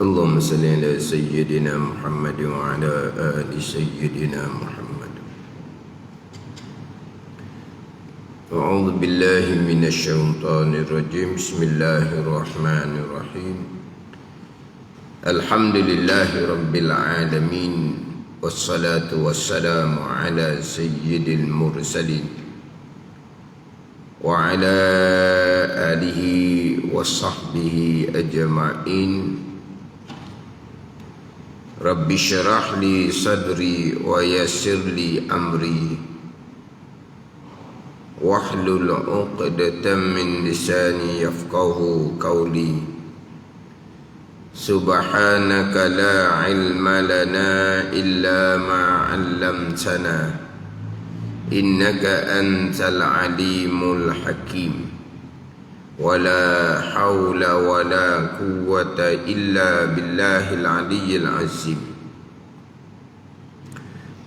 اللهم صل على سيدنا محمد وعلى آل سيدنا محمد. أعوذ بالله من الشيطان الرجيم. بسم الله الرحمن الرحيم. الحمد لله رب العالمين، والصلاة والسلام على سيد المرسلين وعلى آله وصحبه أجمعين. رب اشرح لي صدري ويسر لي أمري واحلل عقدة من لساني يفقه قولي. سبحانك لا علم لنا إلا ما علمتنا إنك أنت العليم الحكيم. ولا حول ولا قوة إلا بالله العلي العظيم.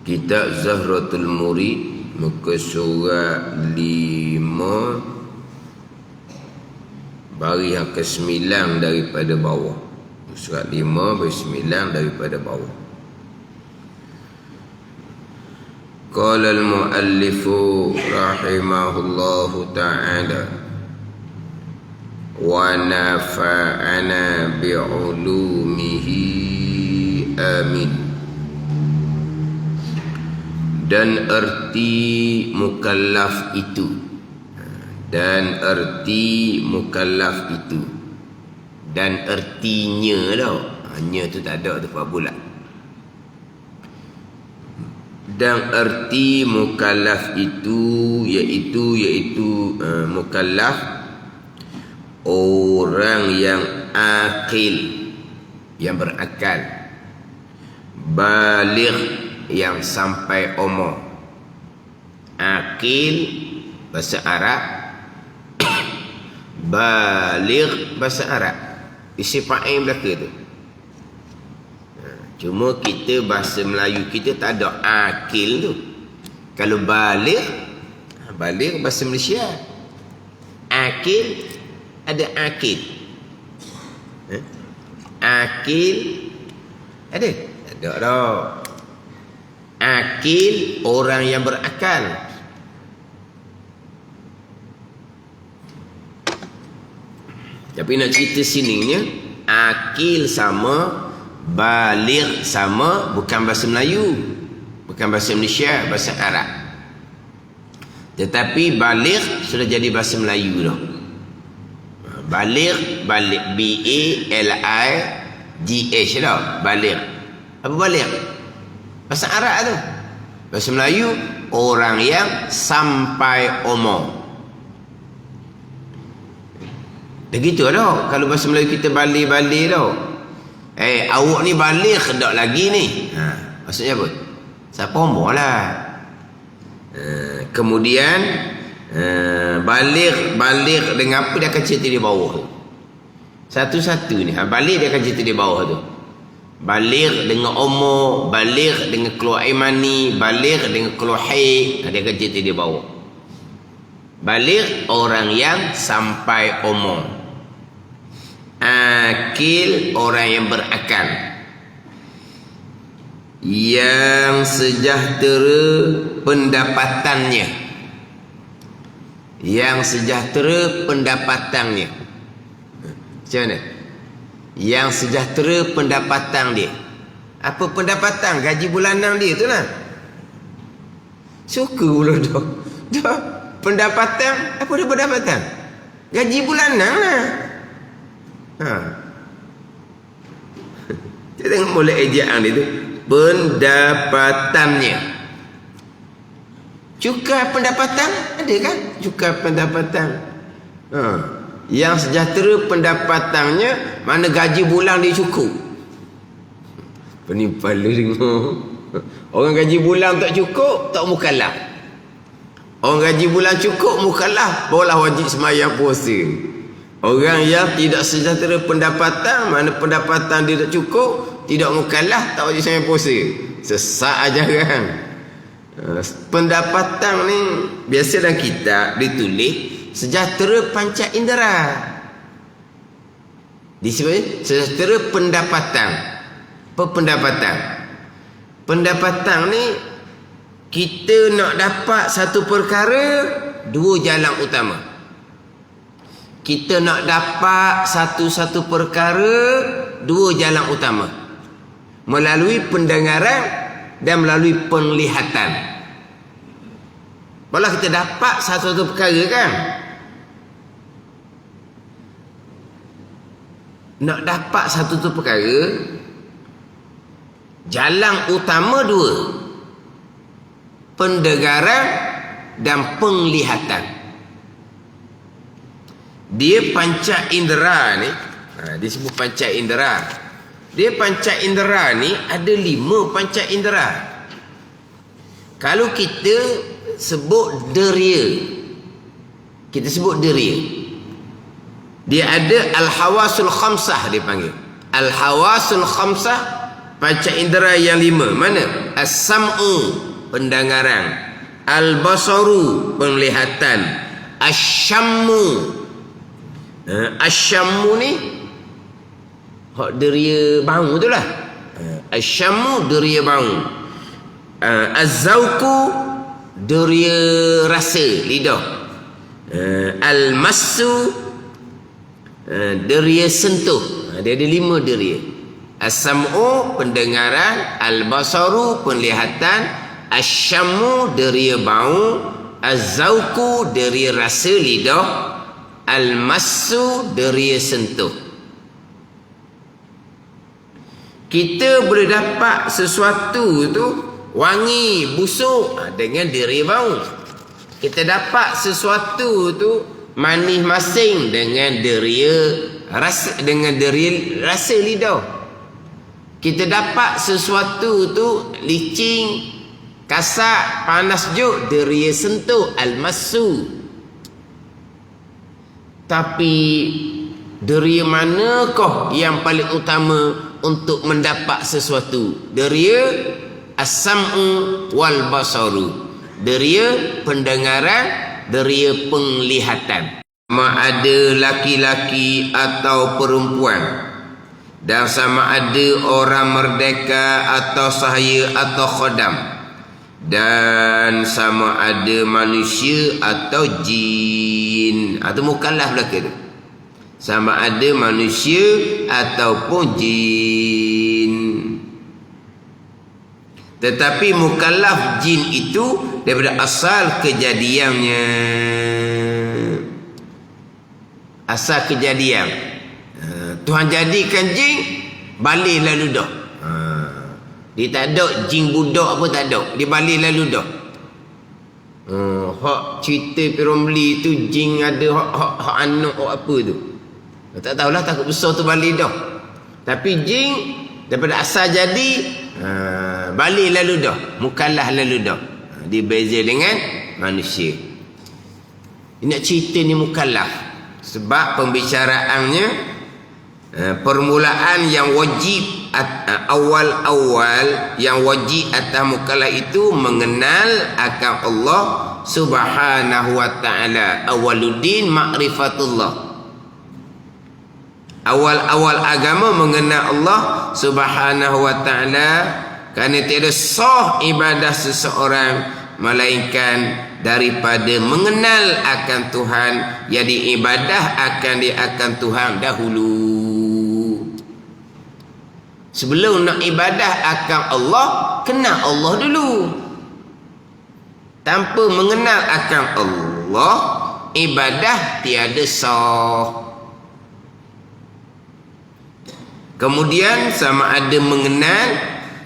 Kitab Zahratul Murid, muka surat 5 baris yang ke-9 daripada bawah. Surat 5 baris 9 daripada bawah. Qala al-muallifu rahimahullahu ta'ala wa nafa'ana bi'ulumihi amin. Dan erti mukallaf itu, dan erti mukallaf itu, dan ertinya tau, nya tu tak ada tu bulat. Dan erti mukallaf itu iaitu mukallaf orang yang akil, yang berakal, baligh, yang sampai umur. Akil bahasa Arab, baligh bahasa Arab, isi fa'il belaka tu. Cuma kita bahasa Melayu kita tak ada akil tu. Kalau baligh bahasa Malaysia. Akil ada akil. Akil ada? Tak ada dah. Akil orang yang berakal. Tapi nak cerita sininya, akil sama, baligh sama, bukan bahasa Melayu, bukan bahasa Malaysia, bahasa Arab. Tetapi baligh sudah jadi bahasa Melayu dah. Baligh, B-A-L-I-G-H dah, baligh. Apa baligh? Bahasa Arab tu. Bahasa Melayu, orang yang sampai umur. Begitu dah. Kalau bahasa Melayu kita balik-balik dah. Awak ni balik tak lagi ni. Maksudnya apa? Siapa umur lah. Kemudian balik dengan apa dia akan cerita di bawah tu. Satu-satu ni. Balik dia akan cerita di bawah tu. Balik dengan umur, balik dengan keluar air mani, balik dengan keluar haid, dia akan cerita di bawah. Balik orang yang sampai umur. Akil orang yang berakal, yang sejahtera pendapatannya, yang sejahtera pendapatannya. Macam mana? Yang sejahtera pendapatan dia. Apa pendapatan? Gaji bulanan dia tu lah. Suka pula dah. Pendapatan. Apa dia pendapatan? Gaji bulanan lah. Kita tengok mulai ejaan dia tu. Pendapatannya. Cukai pendapatan ada kan? Cukai pendapatan. Yang sejahtera pendapatannya, mana gaji bulan dia cukup. Penipala dengar. Orang gaji bulan tak cukup, tak mukallaf. Orang gaji bulan cukup, mukallaf, barulah wajib sembahyang puasa. Orang yang tidak sejahtera pendapatan, mana pendapatan dia tak cukup, tidak mukallaf, tak wajib sembahyang puasa. Sesak ajaran. Pendapatan ni biasa dalam kitab ditulis sejahtera panca indera. Disebut sejahtera pendapatan. Pendapatan ni kita nak dapat satu perkara, dua jalan utama. Kita nak dapat satu-satu perkara, dua jalan utama. Melalui pendengaran dan melalui penglihatan. Kalau kita dapat satu-satu perkara kan, nak dapat satu-satu perkara, jalan utama dua. Pendengaran dan penglihatan. Dia panca indera ni, disebut panca indera. Dia panca indera ni ada 5 panca indera. Kalau kita sebut deria, kita sebut deria, dia ada al-hawasul khamsah, dia panggil al-hawasul khamsah, panca indera yang 5. Mana? As-sam'u, pendengaran, al-basaru, penglihatan, asyammu. Asyammu ni hak deria bau tu lah. Asyammu deria bau. Az-zauqu deria rasa lidah. Al-massu deria sentuh. Dia ada 5 deria. As-sam'u pendengaran, al-basaru penglihatan, asyammu deria bau, az-zauqu deria rasa lidah, al-massu deria sentuh. Kita boleh dapat sesuatu tu wangi, busuk dengan deria bau. Kita dapat sesuatu tu manis masing dengan deria rasa, lidah. Kita dapat sesuatu tu licin, kasar, panas juk, deria sentuh, al-massu. Tapi deria manakah yang paling utama untuk mendapat sesuatu? Deria as-sam'u wal basaru. Deria pendengaran, deria penglihatan. Sama ada laki-laki atau perempuan, dan sama ada orang merdeka atau sahaya atau khodam, dan sama ada manusia atau jin, atau mukallaf belaka tu. Sama ada manusia ataupun jin. Tetapi mukallaf jin itu daripada asal kejadiannya. Asal kejadian, Tuhan jadikan jin, balik lalu dah. Dia tak ada jin budak apa, tak ada. Dia balik lalu dah. Hak cerita Piramli tu jin ada hak anak hak apa tu. Tak tahulah, takut besar tu balik dah. Tapi jin daripada asal jadi balik lalu dah, mukallaf lalu dah. Dia beza dengan manusia. Nak cerita ni mukallaf sebab pembicaraannya permulaan yang wajib, awal-awal yang wajib atas mukallaf itu mengenal akan Allah Subhanahu wa ta'ala. Awaluddin ma'rifatullah. Awal-awal agama mengenal Allah Subhanahu wa ta'ala, kerana tiada sah ibadah seseorang melainkan daripada mengenal akan Tuhan yang diibadah akan Tuhan dahulu. Sebelum nak ibadah akan Allah, kenal Allah dulu. Tanpa mengenal akan Allah, ibadah tiada sah. Kemudian sama ada mengenal,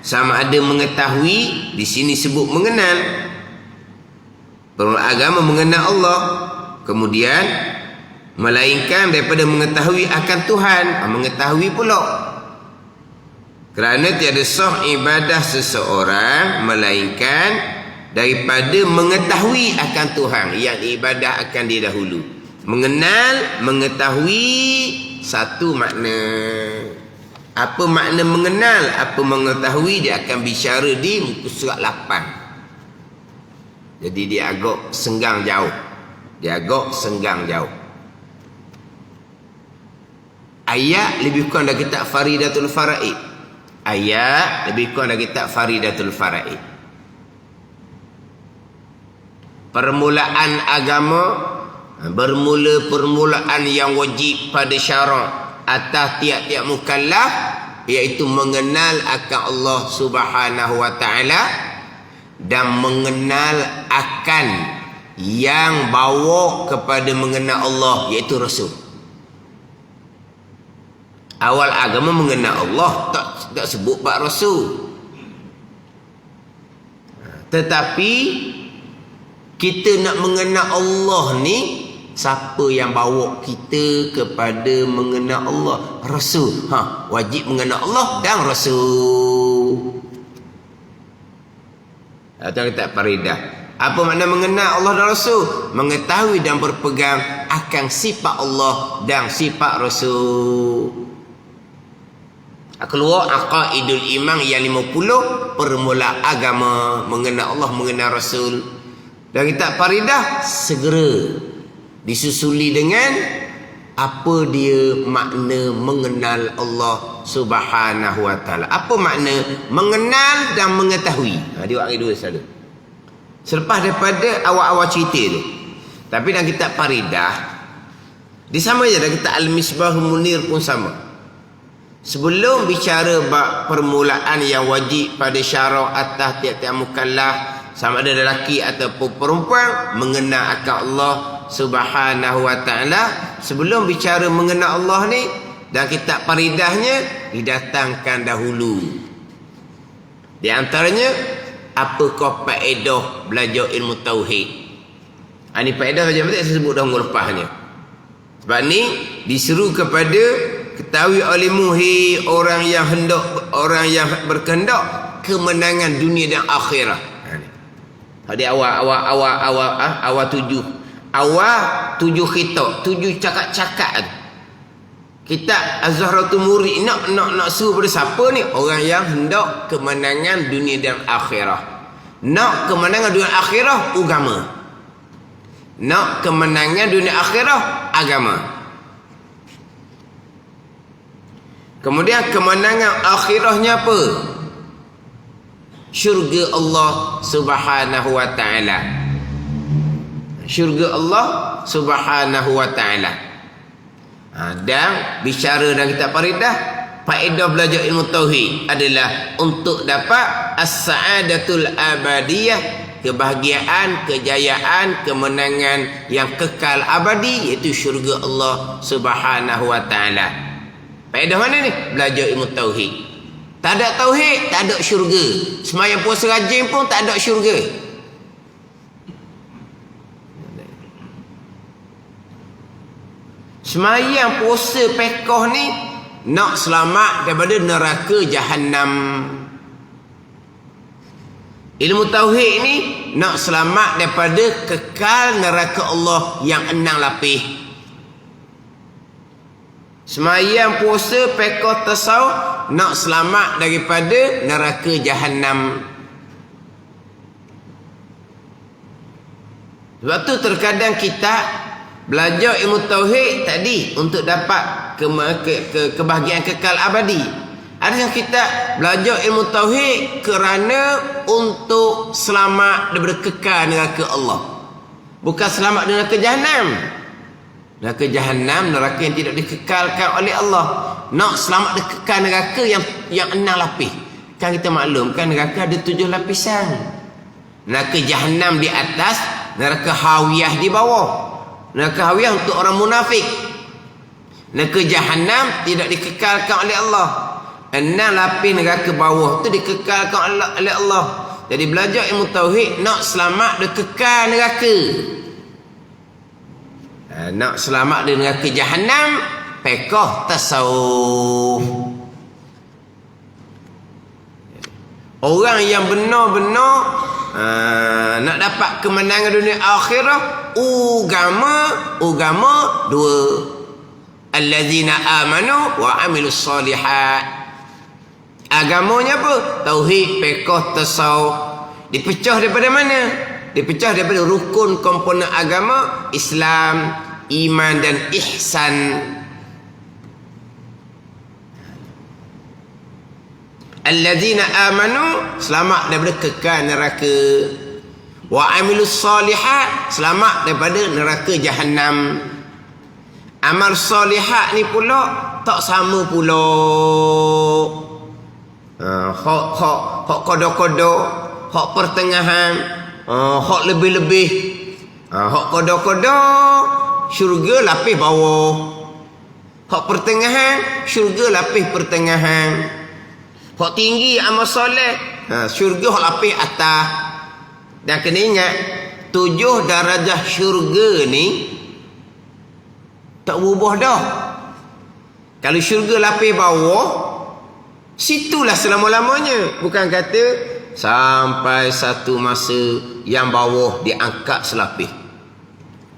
sama ada mengetahui. Di sini sebut mengenal. Agama mengenal Allah, kemudian melainkan daripada mengetahui akan Tuhan, mengetahui pula. Kerana tiada sah ibadah seseorang melainkan daripada mengetahui akan Tuhan yang ibadah akan dia dahulu. Mengenal, mengetahui satu makna. Apa makna mengenal, apa mengetahui, dia akan bicara di muka surat 8. Jadi dia agak senggang jauh. Ayat lebih kurang dah kitab Faridatul Faraid. Ayat lebih kurang dah kitab Faridatul Faraid. Permulaan agama, bermula permulaan yang wajib pada syarak atas tiap-tiap mukallaf, iaitu mengenal akan Allah Subhanahu wa taala dan mengenal akan yang bawa kepada mengenal Allah, iaitu Rasul. Awal agama mengenal Allah, tak sebut bab Rasul. Tetapi kita nak mengenal Allah ni, siapa yang bawa kita kepada mengenal Allah? Rasul. Wajib mengenal Allah dan Rasul. Atau kita Faridah. Apa makna mengenal Allah dan Rasul? Mengetahui dan berpegang akan sifat Allah dan sifat Rasul. Keluar aqaidul iman yang 50, permula agama, mengenal Allah, mengenal Rasul. Dan kitab Faridah segera disusuli dengan apa dia makna mengenal Allah Subhanahu wa taala. Apa makna mengenal dan mengetahui? Dia buat dua selalu. Selepas daripada awal-awal cerita tu. Tapi dalam kitab Faridah dia sama je, dalam kitab Al-Misbahul Munir pun sama. Sebelum bicara bab permulaan yang wajib pada syarak atas tiap-tiap mukallaf, sama ada lelaki ataupun perempuan, mengenal akan Allah Subhanahu wa taala. Sebelum bicara mengenal Allah ni, dan kitab Faridahnya didatangkan dahulu. Di antaranya, apakah faedah belajar ilmu tauhid? Ini faedah saja, saya sebut dah minggu lepasnya. Sebab ni diseru kepada ketahui olehmu, hei orang yang hendak, orang yang berkehendak kemenangan dunia dan akhirat. Di awal tujuh khitab, 7 cakap-cakap. Kitab Az-Zahratul Murid nak suruh pada siapa ni? Orang yang hendak kemenangan dunia dan akhirah. Nak kemenangan dunia akhirah, agama. Nak kemenangan dunia akhirah, agama. Kemudian kemenangan akhirahnya apa? Syurga Allah Subhanahu wa taala. Syurga Allah Subhanahu wa taala. Dan bicara dalam kitab Faridah, faedah belajar ilmu tauhid adalah untuk dapat as-sa'adatul abadiyah, kebahagiaan, kejayaan, kemenangan yang kekal abadi, iaitu syurga Allah Subhanahu wa taala. Faedah mana ni? Belajar ilmu tauhid. Tak ada tauhid, tak ada syurga. Sembahyang puasa rajin pun tak ada syurga. Sembahyang puasa pekoh ni nak selamat daripada neraka Jahannam. Ilmu tauhid ni nak selamat daripada kekal neraka Allah yang 6 lapis. Sembahyang puasa pekoh tasawuf nak selamat daripada neraka Jahannam. Sebab tu terkadang kita belajar ilmu tauhid tadi untuk dapat kebahagiaan kekal abadi. Ada yang kita belajar ilmu tauhid kerana untuk selamat daripada kekal neraka Allah, bukan selamat dari neraka Jahannam. Neraka Jahannam, neraka yang tidak dikekalkan oleh Allah. Nak selamat dari kekal neraka yang 6 lapis. Kan kita maklum kan neraka ada 7 lapisan. Neraka Jahannam di atas, neraka Hawiyah di bawah. Neraka Hawiyah untuk orang munafik. Neraka Jahannam tidak dikekalkan oleh Allah. 6 lapis neraka bawah tu dikekalkan oleh Allah. Jadi belajar ilmu tauhid nak selamat dari kekal neraka. Nak selamat dari neraka Jahannam, pekoh tasawuf. Orang yang benar-benar nak dapat kemenangan dunia akhirah, agama dua. Allazina amanu wa amilus solihat. Agamanya apa? Tauhid, pekoh, tasawuf. Dipecah daripada mana? Dipecah daripada rukun komponen agama, Islam, iman dan ihsan. Allazina amanu, selamat daripada kekal neraka. Wa amilus solihat, selamat daripada neraka Jahannam. Amal solihat ni pula tak sama pula. Hak kodok-kodok, hak pertengahan, hak lebih-lebih. Hak kodok-kodok, syurga lapis bawah. Hak pertengahan, syurga lapis pertengahan. Hak tinggi amal soleh, syurga hak lapis atas. Dan kena ingat, 7 darajah syurga ni tak berubah dah. Kalau syurga lapis bawah, situlah selama-lamanya. Bukan kata sampai satu masa yang bawah diangkat selapis,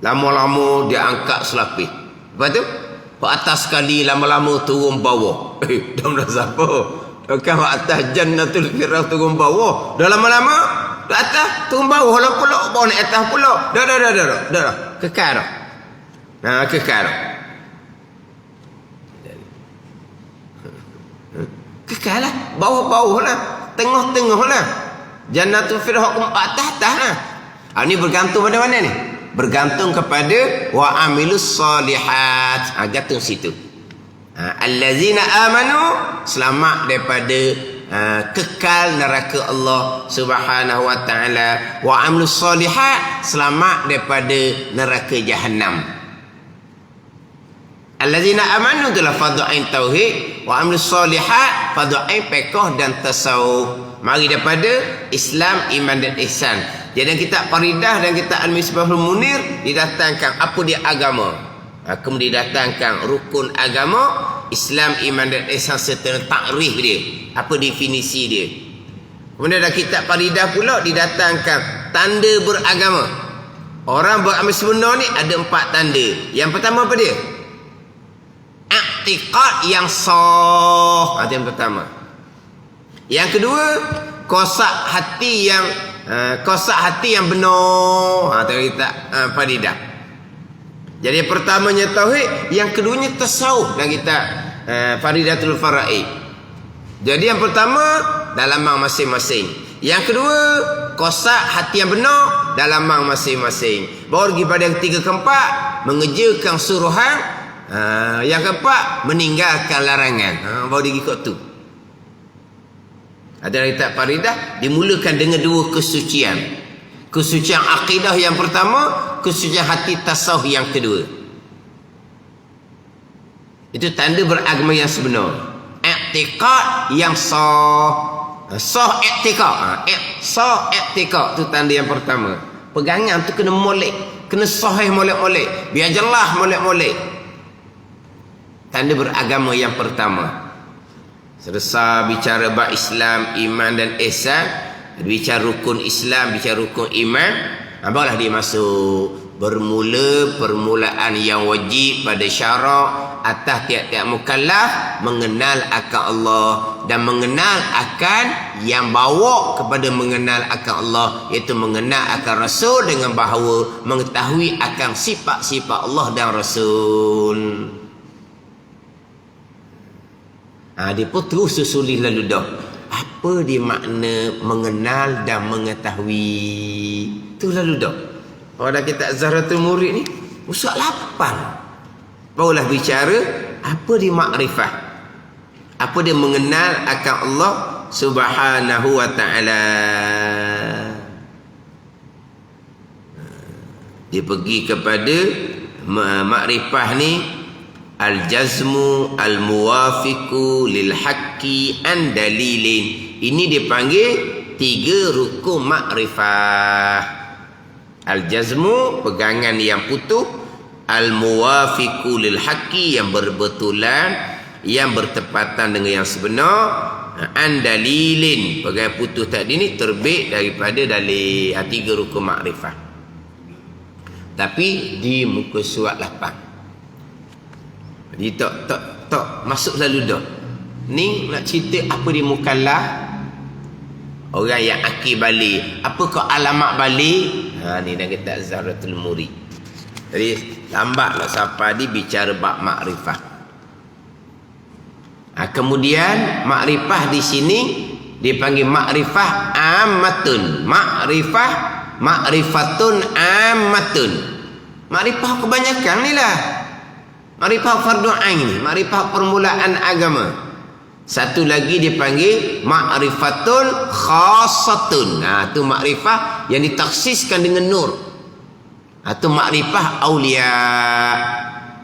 lama-lama diangkat selapis. Lepas tu atas sekali lama-lama turun bawah. Dah merasa apa? Kan atas Jannatul Firdaus turun bawah. Dah lama-lama di atas turun bawah lah pula, bawah naik atas pula. Dah. Kekal dah. Kekal dah. Kekal lah. Bawah-bawah lah. Tengah-tengah lah. Jannatul Firdaus atas-atas lah. Ini bergantung pada mana ni? Bergantung kepada wa amilus solihat. Gantung situ. Allazina amanu, selamat daripada kekal neraka Allah Subhanahu wa taala. Wa amilus solihat, selamat daripada neraka Jahannam. Allazina amanu adalah fardu ain tauhid, wa amilus solihat fardu ain fiqh dan tasawuf. Mari daripada Islam, iman dan ihsan. Jadi kitab Faridah dan kitab Al-Misbahul Munir didatangkan apa dia agama. Kemudian didatangkan rukun agama, Islam, iman dan ihsan serta takrif dia. Apa definisi dia. Kemudian dalam kitab Faridah pula didatangkan tanda beragama. Orang beramal sebenar ni ada 4 tanda. Yang pertama apa dia? I'tiqad yang sah. Itu yang pertama. Yang kedua, kosak hati yang benar. Itu kita Faridah. Jadi yang pertamanya tauhid, yang keduanya tasawuf dan kita Faridatul Faraid. Jadi yang pertama dalam masing-masing. Yang kedua, kosak hati yang benar dalam masing-masing. Baru pergi pada yang ketiga keempat, mengerjakan suruhan. Yang keempat, meninggalkan larangan. Baru dia ikut tu. Ada kitab Faridah dimulakan dengan 2 kesucian. Kesucian akidah yang pertama, kesucian hati tasawuf yang kedua. Itu tanda beragama yang sebenar. I'tiqad yang sah. Sah i'tiqad. Sah i'tiqad tu tanda yang pertama. Pegangan tu kena molek, kena sahih molek-molek, biar jelas molek-molek. Tanda beragama yang pertama. Selesai bicara bab Islam, iman dan ihsan, bicara rukun Islam, bicara rukun iman, barulah dia masuk bermula permulaan yang wajib pada syarak atas tiap-tiap mukallaf mengenal akan Allah dan mengenal akan yang bawa kepada mengenal akan Allah, iaitu mengenal akan Rasul dengan bahawa mengetahui akan sifat-sifat Allah dan Rasul. Dia pun terus susulis lalu dah. Apa dia makna mengenal dan mengetahui? Itu lalu dah. Pada kitab Zahratul Murid ni, usul 8. Barulah bicara apa dia makrifah. Apa dia mengenal akan Allah Subhanahu wa ta'ala. Dia pergi kepada makrifah ni, al-jazmu al-muwafiqu lil haqqi an dalilin. Ini dipanggil 3 rukun makrifah. Al-jazmu, pegangan yang putus. Al-muwafiqu lil haqqi, yang berbetulan, yang bertepatan dengan yang sebenar. An dalilin, pegangan putus tadi ni terbit daripada dalil. 3 rukun makrifah. Tapi di muka surat 8. Dia tak masuk lalu dah. Ni nak cerita apa dia mukallaf. Orang yang akil balik. Apakah alamat balik? Ni dah kata Zahratul Murid. Jadi lambat nak sampai dia bicara bab makrifah. Kemudian makrifah di sini dipanggil makrifah ammatun. Makrifatun ammatun. Makrifah kebanyakan ni lah. Makrifah fardu ain ni, makrifah permulaan agama. Satu lagi dipanggil makrifatun khassatun. Tu makrifah yang ditaksiskan dengan nur. Itu makrifah aulia.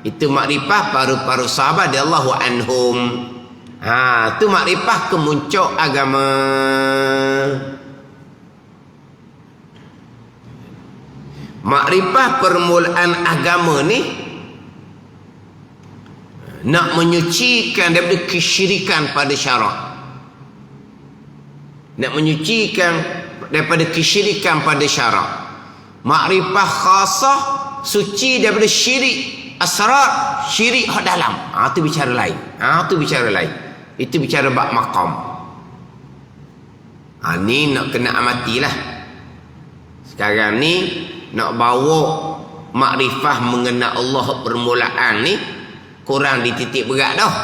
Itu makrifah paru-paru sahabat radhiyallahu anhum. Itu makrifah kemuncak agama. Makrifah permulaan agama ni nak menyucikan daripada kesyirikan pada syarak. Nak menyucikan daripada kesyirikan pada syarak. Makrifah khasah suci daripada syirik asrar, syirik hak dalam. Itu bicara lain. Itu bicara lain. Itu bicara bab maqam. Ni nak kena amatilah. Sekarang ni nak bawa makrifah mengenal Allah permulaan ni kurang dititik berat dah.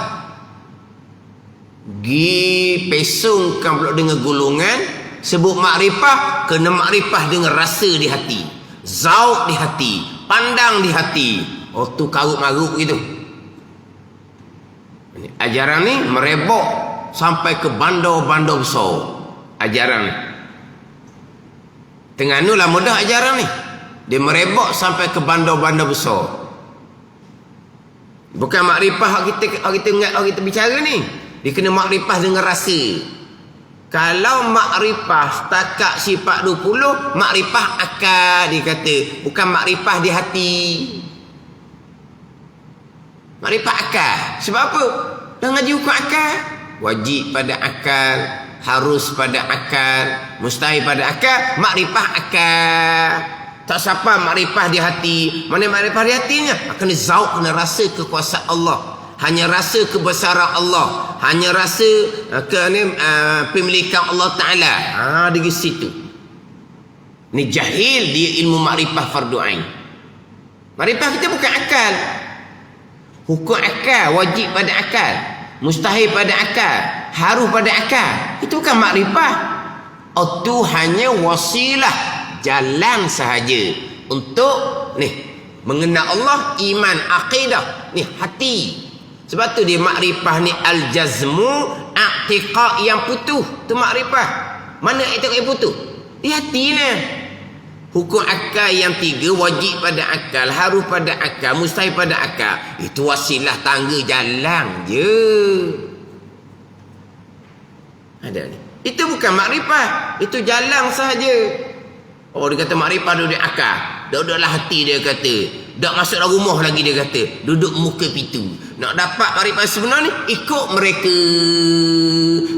Pesongkan pula dengan golongan sebut makrifah, kena makrifah dengan rasa di hati, zauq di hati, pandang di hati. Tu karut-marut gitu. Ajaran ni merebok sampai ke bandar-bandar besar. Ajaran ni Terengganu lah mudah ajaran ni. Dia merebok sampai ke bandar-bandar besar. Bukan makrifah kita bicara ni. Dia kena makrifah dengan rasa. Kalau makrifah setakat sifat 20, makrifah akal dia kata. Bukan makrifah di hati. Makrifah akal. Sebab apa? Dah ngaji hukum akal. Wajib pada akal, harus pada akal, mustahil pada akal, makrifah akal. Tak siapa makrifah di hati. Mana makrifah di hatinya? Kena zauq, kena rasa kekuasaan Allah. Hanya rasa kebesaran Allah. Hanya rasa pemilikan Allah Ta'ala. Dari situ. Ni jahil dia ilmu makrifah fardu ain. Makrifah kita bukan akal. Hukum akal, wajib pada akal, mustahil pada akal, harus pada akal. Itu bukan makrifah. Itu hanya wasilah, jalan sahaja untuk mengenal Allah, iman, akidah, hati. Sebab tu dia makrifah ni al-jazmu, i'tiqad yang putuh. Tu makrifah. Mana i'tiqad yang putuh? Di hati ni. Hukum akal yang 3 wajib pada akal, harus pada akal, mustahil pada akal. Itu wasilah tangga jalan je. Ada ni. Itu bukan makrifah, itu jalan sahaja. Dia kata makrifah duduk akal. Duduklah hati dia kata. Tak masuk dalam rumah lagi dia kata. Duduk muka pintu. Nak dapat makrifah sebenar ni, ikut mereka.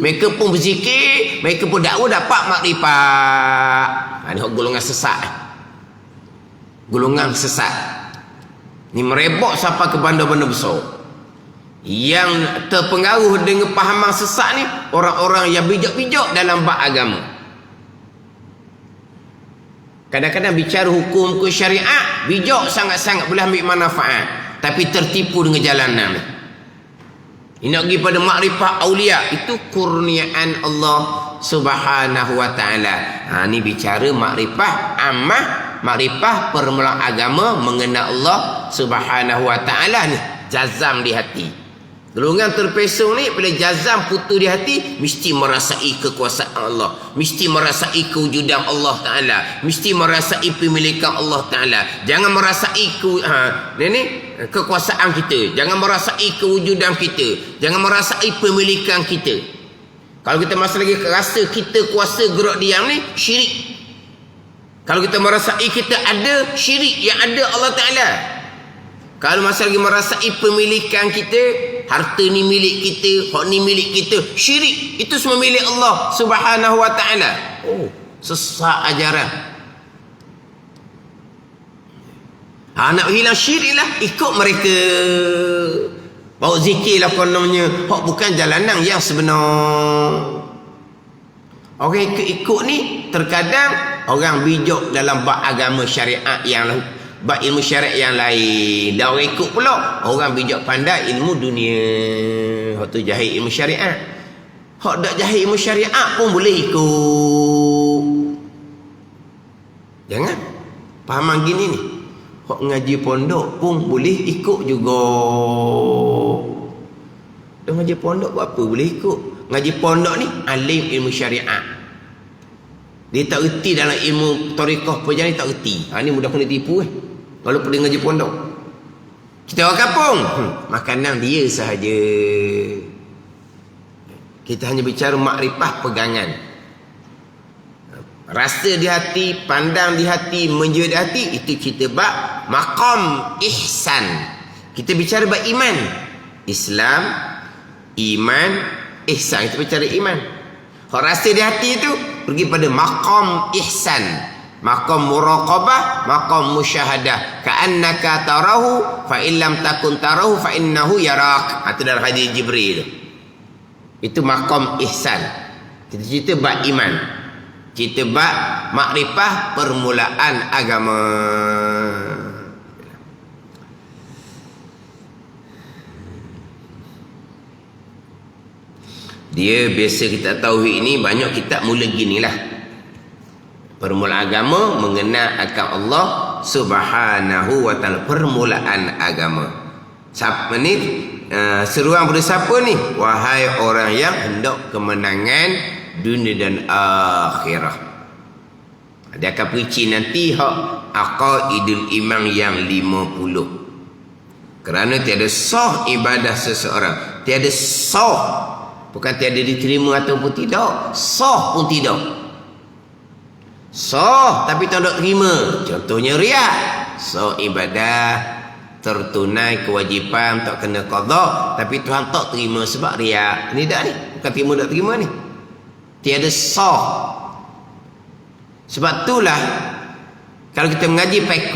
Mereka pun berzikir, mereka pun dakwah dapat makrifah. Ini golongan sesat. Golongan sesat. Ni merebok sampai ke bandar-bandar besar. Yang terpengaruh dengan pahaman sesat ni, orang-orang yang bijak-bijak dalam bab agama. Kadang-kadang bicara hukum syariat, bijak sangat-sangat boleh ambil manfaat, tapi tertipu dengan jalanan. Ini nak pergi pada makrifah aulia, itu kurniaan Allah Subhanahu wa taala. Ni bicara makrifah ammah, makrifah permulaan agama mengenal Allah Subhanahu wa taala ni, jazam di hati. Golongan terpesong ni bila jazam putus di hati, mesti merasai kekuasaan Allah, mesti merasai kewujudan Allah Ta'ala, mesti merasai pemilikan Allah Ta'ala. Jangan merasai kekuasaan kita, jangan merasai kewujudan kita, jangan merasai pemilikan kita. Kalau kita masih lagi rasa kita kuasa gerak diam ni, syirik. Kalau kita merasai kita ada, syirik. Yang ada Allah Ta'ala. Kalau masih lagi merasai pemilikan kita, harta ni milik kita, hak ni milik kita, syirik. Itu semua milik Allah Subhanahu wa taala. Sesat ajaran. Nak hilang syirik lah, ikut mereka. Bawa zikir lah kononnya. Hak bukan jalanan yang sebenar. Orang ikut ni terkadang orang bijak dalam bab agama syariat yang Bab ilmu syariat yang lain. Dan orang ikut pula. Orang bijak pandai ilmu dunia. Hak tu jahil ilmu syariat. Hak tak jahil ilmu syariat pun boleh ikut. Jangan. Fahaman gini ni. Hak ngaji pondok pun boleh ikut juga. Dan ngaji pondok buat apa boleh ikut? Ngaji pondok ni alim ilmu syariat. Dia tak erti dalam ilmu tariqah perjalanan, tak erti. Ha, ni mudah kena tipu kalau pergi ngaji pondok. Kita orang kampung, makanan dia sahaja. Kita hanya bicara makrifah pegangan. Rasa di hati, pandang di hati, menjual di hati, itu cerita bab maqam ihsan. Kita bicara bab iman. Islam, iman, ihsan. Kita bicara iman. Kalau rasa di hati itu pergi pada maqam ihsan, maqam muraqabah, maqam musyahadah. Ka'annaka tarahu fa illam takun tarahu fa innahu yarak. Itu dalam hadis Jibril. Itu maqam ihsan. Kita cerita bab iman. Cerita bab makrifah permulaan agama. Dia biasa kita tauhid ini banyak kitab mula ginilah. Permulaan agama mengenal akan Allah Subhanahu wa taala, permulaan agama. Siapa ni? Seruan pada siapa ni? Wahai orang yang hendak kemenangan dunia dan akhirah. Dia akan perici nanti hak aqaidul iman yang 50. Kerana tiada sah ibadah seseorang, tiada sah. Bukan tiada diterima ataupun tidak, sah pun tidak. Sah tapi tak nak terima. Contohnya riak. Sah ibadah, tertunai kewajipan, tak kena qada, tapi Tuhan tak terima sebab riak. Ni dah ni, bukan terima tak terima ni. Tiada sah. Sebab itulah kalau kita mengaji fiqh,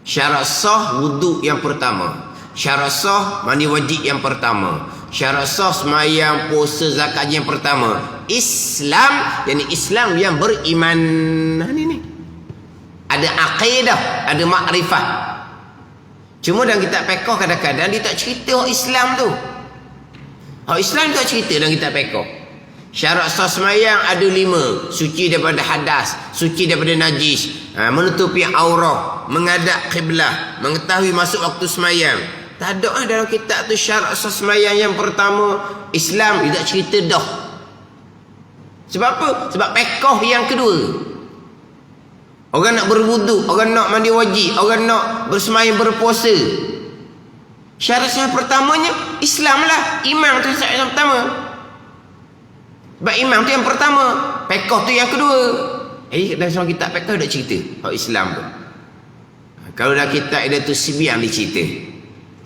syarat sah wuduk yang pertama. Syarat sah mandi wajib yang pertama. Syarat sah semayang, puasa, zakat yang pertama. Islam, yakni Islam yang beriman. Ni. Ada akidah, ada makrifah. Cuma dalam kitab fiqh kadang-kadang dia tak cerita hak Islam tu. Hak Islam tak cerita dalam kitab fiqh. Syarat sah semayang ada 5. Suci daripada hadas, suci daripada najis, menutupi aurat, menghadap kiblah, mengetahui masuk waktu semayang. Tak ada dalam kitab tu syarat sah semayang yang pertama. Islam dia tak cerita dah. Sebab apa? Sebab fiqh yang kedua. Orang nak berwuduk, orang nak mandi wajib, orang nak bersemayang, berpuasa. Syarat sah pertamanya Islam lah. Iman tu syarat yang pertama. Sebab iman tu yang pertama, fiqh tu yang kedua. Dalam seorang kitab fiqh dah cerita hak Islam tu. Kalau dah kitab ada tu Sibian dicerita.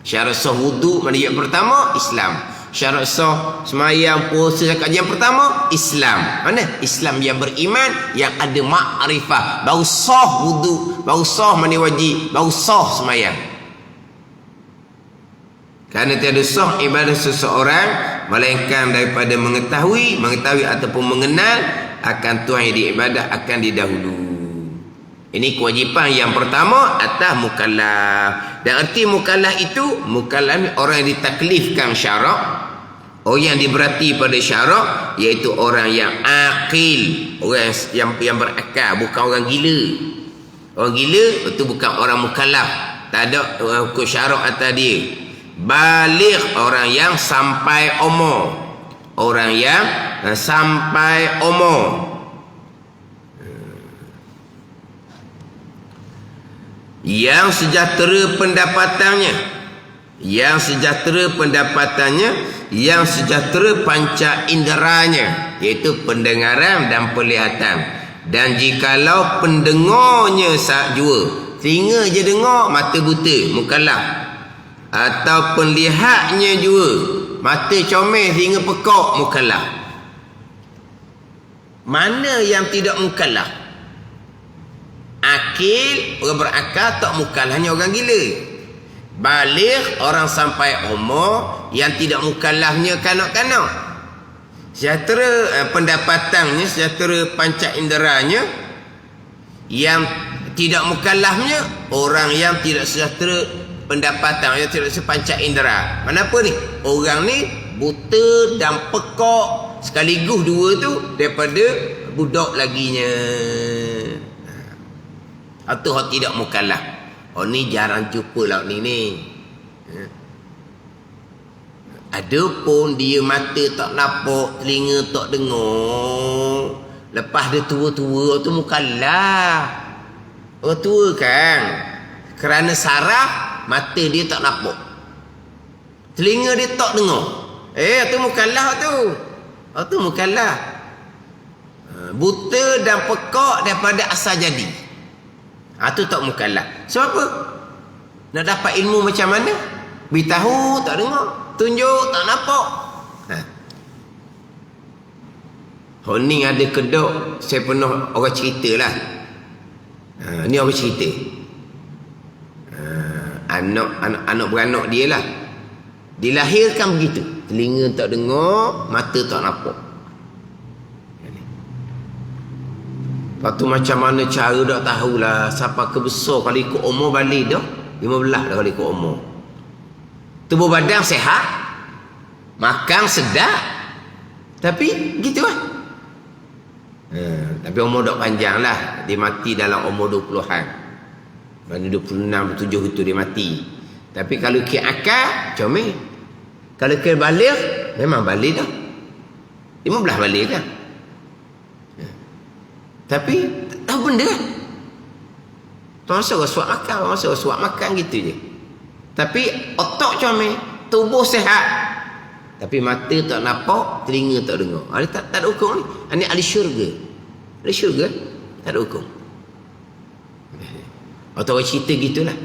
Syarat sah wudu mandi yang pertama Islam. Syarat sah semayang, puasa, zakat yang pertama Islam. Mana? Islam yang beriman, yang ada makrifah. Baru sah wudu, baru sah mandi wajib, baru sah semayang. Kerana tiada sah ibadah seseorang melainkan daripada mengetahui ataupun mengenal akan Tuhan yang diibadah akan didahulu. Ini kewajipan yang pertama atas mukallaf. Dan erti mukallaf itu, mukallaf ni orang yang ditaklifkan syarak, orang yang diberati pada syarak, iaitu orang yang akil, orang yang berakal, bukan orang gila. Orang gila itu bukan orang mukallaf, tak ada hukum syarak atas dia. Baligh, orang yang sampai umur, orang yang sampai umur, yang sejahtera pendapatannya, yang sejahtera panca inderanya, iaitu pendengaran dan penglihatan. Dan jikalau pendengarnya jua, telinga je dengar, mata buta, mukallaf. Atau penlihatnya jua, mata comel, telinga pekak, mukallaf. Mana yang tidak mukallaf? Akil, orang berakal, tak mukallafnya orang gila. Baligh, orang sampai umur, yang tidak mukallafnya kanak-kanak. Sejahtera pendapatannya, sejahtera panca inderanya, yang tidak mukallafnya orang yang tidak sejahtera pendapatan, yang tidak sepanca indera. Kenapa ni? Orang ni buta dan pekak sekaligus dua tu daripada budak laginya. Atau hak tidak mukallaf. Oh ni jarang jumpa lah ni. Adapun dia mata tak nampak, telinga tak dengar, lepas dia tua-tua tu mukallaf. Orang tua kan, kerana saraf mata dia tak nampak, telinga dia tak dengar, tu mukallaf tu. Tu mukallaf. Buta dan pekak daripada asal jadi. Tu tak mukallaf. Sebab apa? Nak dapat ilmu macam mana? Beritahu tak dengar, tunjuk tak nampak. Ni ada kedok, saya pernah orang cerita lah. Ni orang cerita. Anak beranak dia lah, dilahirkan begitu, telinga tak dengar, mata tak nampak. Lepas tu macam mana cara tak tahulah. Siapa kebesar kalau ikut umur balik dah 15 dah kalau ikut umur. Tubuh badan sihat, makan sedap, tapi gitu lah. Tapi umur tak panjang lah. Dia mati dalam umur 20-an. Mana 26, 27 itu dia mati. Tapi kalau ke akal, comel. Kalau ke balik, memang balik dah. 15 balik kan. Tapi tahu benda kan. Masa rasuak makan, masa rasuak makan gitu je. Tapi otak comel, tubuh sihat, tapi mata tak nampak, telinga tak dengar. Ini tak ada hukum ni. Ini ahli syurga. Ahli syurga tak ada hukum. Atau orang cerita gitulah.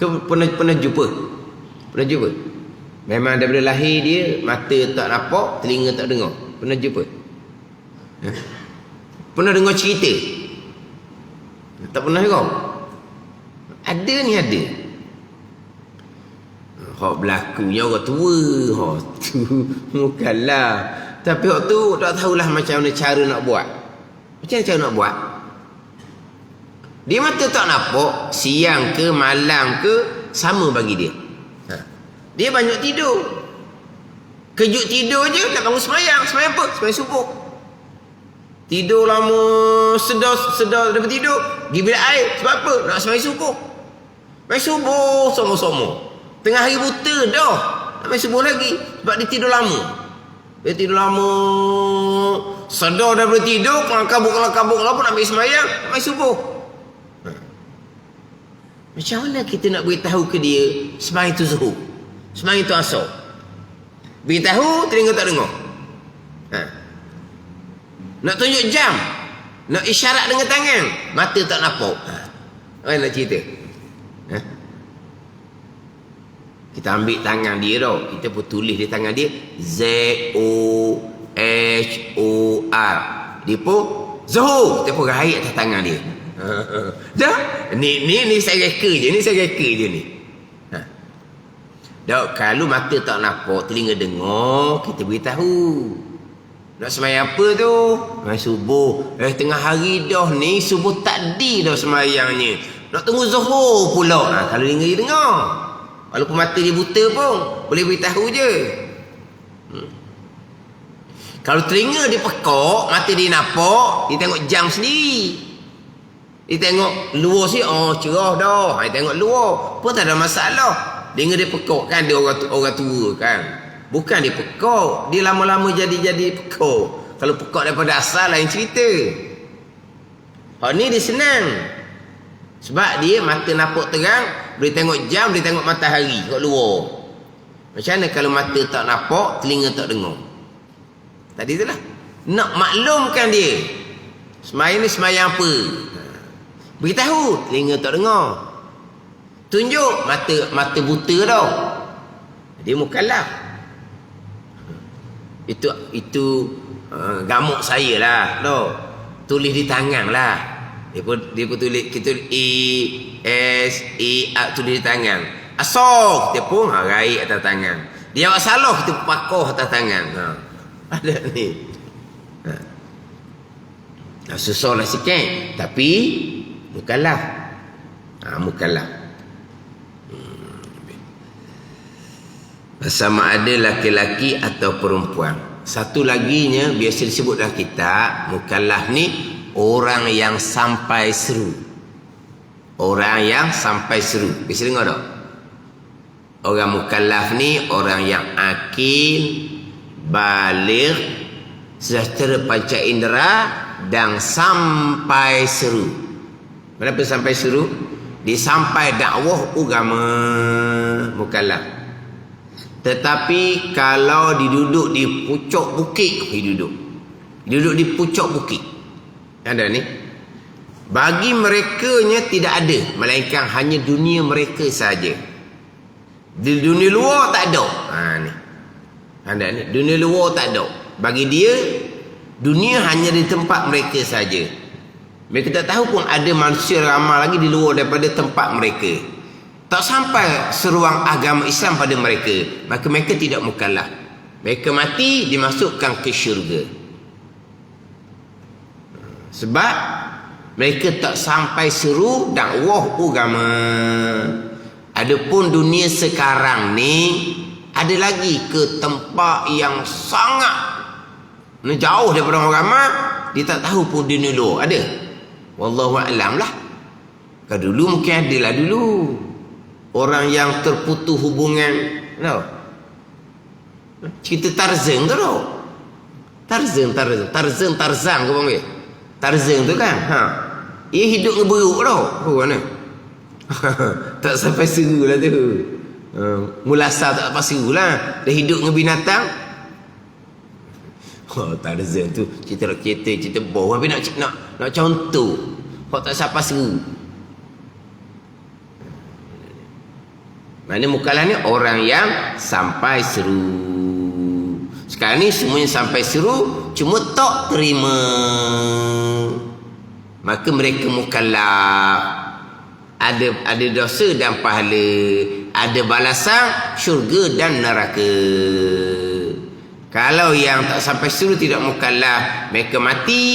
Kau pernah jumpa? Pernah jumpa? Memang daripada lahir dia mata tak nampak, telinga tak dengar. Pernah jumpa? Pernah dengar cerita? Tak pernah kau? Ada ni ada. Hak berlakunya orang tua, hak tu bukanlah. Tapi hak tu tak tahulah macam mana cara nak buat. Macam mana cara nak buat? Dia mata tak nampak, siang ke malam ke sama bagi dia. Dia banyak tidur. Kejut tidur je nak bangun sembahyang. Sembahyang apa? Sembahyang subuh. Tidur lama, sedar daripada tidur, pergi bilik air. Sebab apa? Nak sembahyang subuh. Main subuh sama-sama. Tengah hari buta dah, nak main subuh lagi. Sebab dia tidur lama. Dia tidur lama, sedar daripada tidur, kabuk-kabuk lah pun nak ambil sembahyang, nak main subuh. Macam mana kita nak beritahu ke dia sembahyang itu zuhur, sembahyang itu asar? Beritahu, telinga tak dengar. Nak tunjuk jam, nak isyarat dengan tangan, mata tak nampak. Apa nak cerita? Kita ambil tangan dia tau, kita pun tulis di tangan dia Z-O-H-O-R. Dia pun zuhur, kita pun raih atas tangan dia. Dah? Ni saya reka je, ni. Dah, kalau mata tak nampak, telinga dengar, kita beritahu. Nak sembahyang apa tu? Sembahyang subuh. Tengah hari dah ni, subuh takdi dah sembahyangnya. Nak tunggu zuhur pula. Kalau telinga dia dengar, walaupun mata dia buta pun boleh beritahu je. Kalau telinga dia pekak, mata dia nampak, dia tengok jam sendiri. Dia tengok luar sini, cerah dah. Dia tengok luar pun tak ada masalah. Telinga dia pekak kan, dia orang tua kan. Bukan dia pekak, dia lama-lama jadi pekak. Kalau pekak daripada asal lain cerita. Ni dia senang. Sebab dia mata nampak terang, boleh tengok jam, boleh tengok matahari kat luar. Macam mana kalau mata tak nampak, telinga tak dengar? Tadi itulah. Nak maklumkan dia, sembahyang ni sembahyang apa? Beritahu, telinga tak dengar. Tunjuk, mata buta dah. Dia mukallaf. Itu gamuk saya lah. Tulis di tangan lah. Dia pun tulis, kita A-S-A tulis di tangan. Asal kita pun raih atas tangan. Dia buat salah, kita pakoh atas tangan. Ada ni. Susahlah sikit, tapi mukallaf. Mukallaf. Sama ada laki-laki atau perempuan. Satu laginya biasa disebut dalam kitab, mukallaf ni orang yang sampai seru. Orang yang sampai seru. Biasa dengar tak? Orang mukallaf ni orang yang akil, baligh, sejahtera panca indera dan sampai seru. Kenapa sampai seru? Dia sampai dakwah agama, mukallaf. Tetapi kalau diduduk di pucuk bukit, duduk di pucuk bukit, ada ni, bagi merekanya tidak ada, melainkan hanya dunia mereka saja. Di dunia luar tak ada. Ni ada ni, dunia luar tak ada. Bagi dia, dunia hanya di tempat mereka saja. Mereka tak tahu pun ada manusia ramai lagi di luar daripada tempat mereka. Tak sampai seruang agama Islam pada mereka, maka mereka tidak mukallaf. Mereka mati dimasukkan ke syurga. Sebab mereka tak sampai seru dakwah agama. Adapun dunia sekarang ni ada lagi ke tempat yang sangat jauh daripada orang ramai, dia tak tahu pun dunia luar ada. Wallahu a'lam lah. Kalau dulu mungkin adalah dulu. Orang yang terputus hubungan, cerita Tarzan tu tau. Tarzan kau panggil. Tarzan tu kan, ia hidup ngeberuk tau. Mana? Tak sampai seru lah tu. Mulasa tak sampai seru lah. Dia hidup dengan binatang. Tarzan tu cerita kereta, cerita bawah. Tapi nak contoh, kau tak sampai seru. Mana mukallaf ni orang yang sampai seru. Sekarang ni semuanya sampai seru, cuma tak terima, maka mereka mukallaf. Ada dosa dan pahala, ada balasan syurga dan neraka. Kalau yang tak sampai seru tidak mukallaf, mereka mati,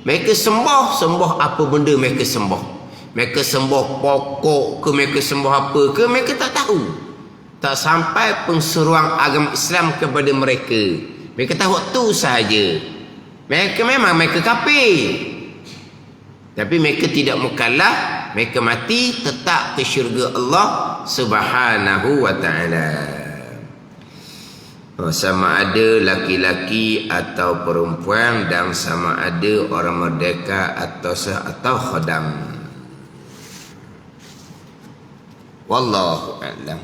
mereka sembah apa benda mereka sembah. Mereka sembah pokok ke, mereka sembah apa ke, mereka tak tahu. Tak sampai penseruan agama Islam kepada mereka. Mereka tahu waktu sahaja. Mereka kafir. Tapi mereka tidak mukallaf, mereka mati tetap ke syurga Allah Subhanahu wa taala. Sama ada laki-laki atau perempuan, dan sama ada orang merdeka atau khodam. Wallahu a'lam.